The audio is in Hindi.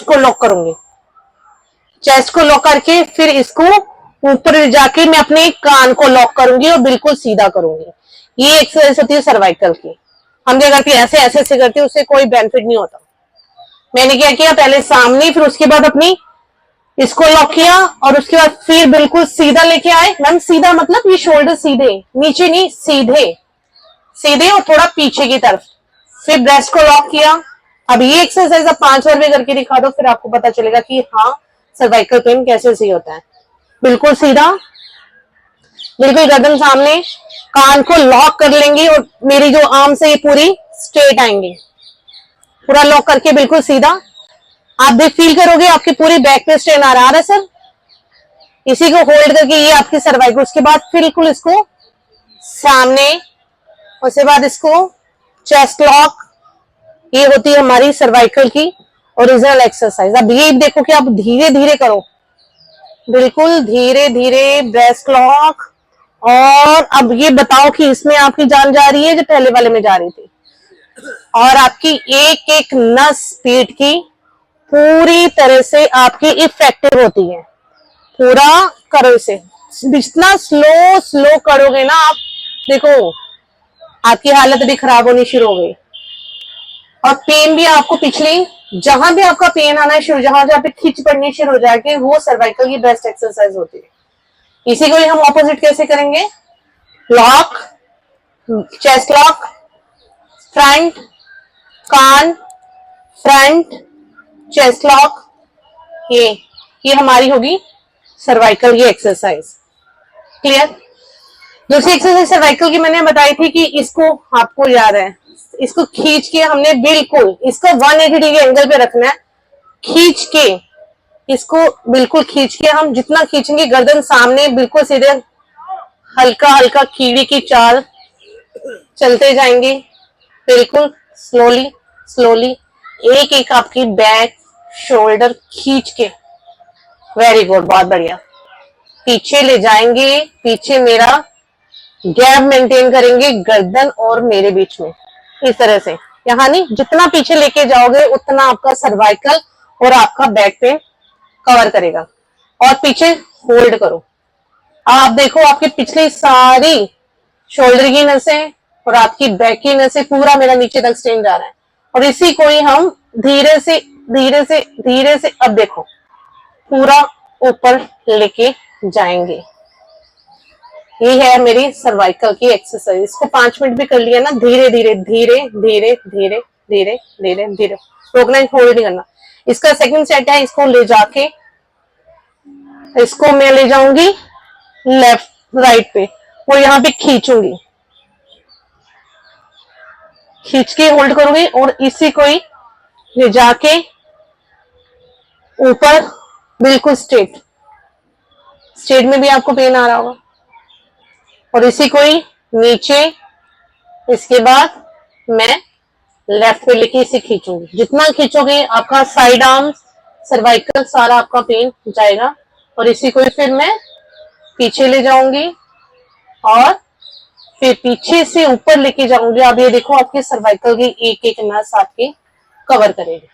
चेस्ट को लॉक करूंगी। चेस्ट को लॉक करके फिर इसको ऊपर जाके मैं अपने कान को लॉक करूंगी और बिल्कुल सीधा करूंगी। ये एक्सरसाइज होती है सर्वाइकल की। हम क्या करते हैं, ऐसे ऐसे ऐसे करते हैं, उससे कोई बेनिफिट नहीं होता। मैंने क्या किया, पहले सामने, फिर उसके बाद अपनी इसको लॉक किया और उसके बाद फिर बिल्कुल सीधा लेके आए। मैम सीधा मतलब ये शोल्डर सीधे, नीचे नहीं, सीधे सीधे और थोड़ा पीछे की तरफ। फिर ब्रेस्ट को लॉक किया। अब ये एक्सरसाइज आप 5 बार भी करके दिखा दो, फिर आपको पता चलेगा कि हाँ सर्वाइकल पेन कैसे सही होता है। बिल्कुल सीधा, बिल्कुल गर्दन सामने, कान को लॉक कर लेंगे और मेरी जो आर्म से ये पूरी स्ट्रेट आएंगे। पूरा लॉक करके बिल्कुल सीधा। आप भी फील करोगे आपकी पूरी बैक पे स्ट्रेन आ रहा है सर। इसी को होल्ड करके ये आपकी सर्वाइकल। उसके बाद बिल्कुल इसको सामने, उसके बाद इसको चेस्ट लॉक। ये होती है हमारी सर्वाइकल की ओरिजिनल एक्सरसाइज। अब ये देखो कि आप धीरे धीरे करो, बिल्कुल धीरे धीरे ब्रेस्ट लॉक। और अब ये बताओ कि इसमें आपकी जान जा रही है जो पहले वाले में जा रही थी। और आपकी एक एक नस पीठ की पूरी तरह से आपकी इफेक्टिव होती है। पूरा करो इसे, जितना स्लो स्लो करोगे ना आप, देखो आपकी हालत भी खराब होनी शुरू हो गई। और पेन भी आपको पिछली, जहां भी आपका पेन आना शुरू, जहां जहां पे खिंच पड़नी शुरू हो जाएगी, वो सर्वाइकल की बेस्ट एक्सरसाइज होती है। इसी को ही हम ऑपोजिट कैसे करेंगे, लॉक, चेस्ट लॉक, फ्रंट, कान, फ्रंट, चेस्ट लॉक। ये हमारी होगी सर्वाइकल की एक्सरसाइज। क्लियर। दूसरी एक्सरसाइज सर्वाइकल की मैंने बताई थी कि इसको आपको याद है, इसको खींच के हमने बिल्कुल इसको 180 डिग्री एंगल पे रखना है। खींच के इसको बिल्कुल खींच के, हम जितना खींचेंगे गर्दन सामने बिल्कुल सीधे, हल्का हल्का कीड़ी की चाल चलते जाएंगे, बिल्कुल स्लोली स्लोली। एक एक आपकी बैक शोल्डर खींच के, वेरी गुड, बहुत बढ़िया। पीछे ले जाएंगे, पीछे मेरा गैप मेंटेन करेंगे गर्दन और मेरे बीच में, इस तरह से। यहाँ नहीं, जितना पीछे लेके जाओगे उतना आपका सर्वाइकल और आपका बैक पेन कवर करेगा। और पीछे होल्ड करो। आप देखो आपकी पिछली सारी शोल्डर की नसें और आपकी बैक की नसें, पूरा मेरा नीचे तक स्ट्रेन जा रहा है। और इसी को ही हम धीरे से धीरे से धीरे से, अब देखो, पूरा ऊपर लेके जाएंगे। ये है मेरी सर्वाइकल की एक्सरसाइज। इसको 5 मिनट भी कर लिया ना, धीरे धीरे धीरे धीरे धीरे धीरे धीरे धीरे, रोकना, होल्ड नहीं करना। इसका सेकंड सेट है, इसको ले जाके, इसको मैं ले जाऊंगी लेफ्ट राइट पे और यहाँ पे खींचूंगी, खींच के होल्ड करूंगी और इसी को ही ले जाके ऊपर बिल्कुल स्ट्रेट। स्ट्रेट में भी आपको पेन आ रहा होगा। और इसी को ही नीचे, इसके बाद मैं लेफ्ट पे लेके इसे खींचूंगी। जितना खींचोगे आपका साइड आर्म, सर्वाइकल, सारा आपका पेन जाएगा। और इसी को ही फिर मैं पीछे ले जाऊंगी और फिर पीछे से ऊपर लेके जाऊंगी। अब ये देखो आपके सर्वाइकल की एक एक नस आपकी कवर करेगी।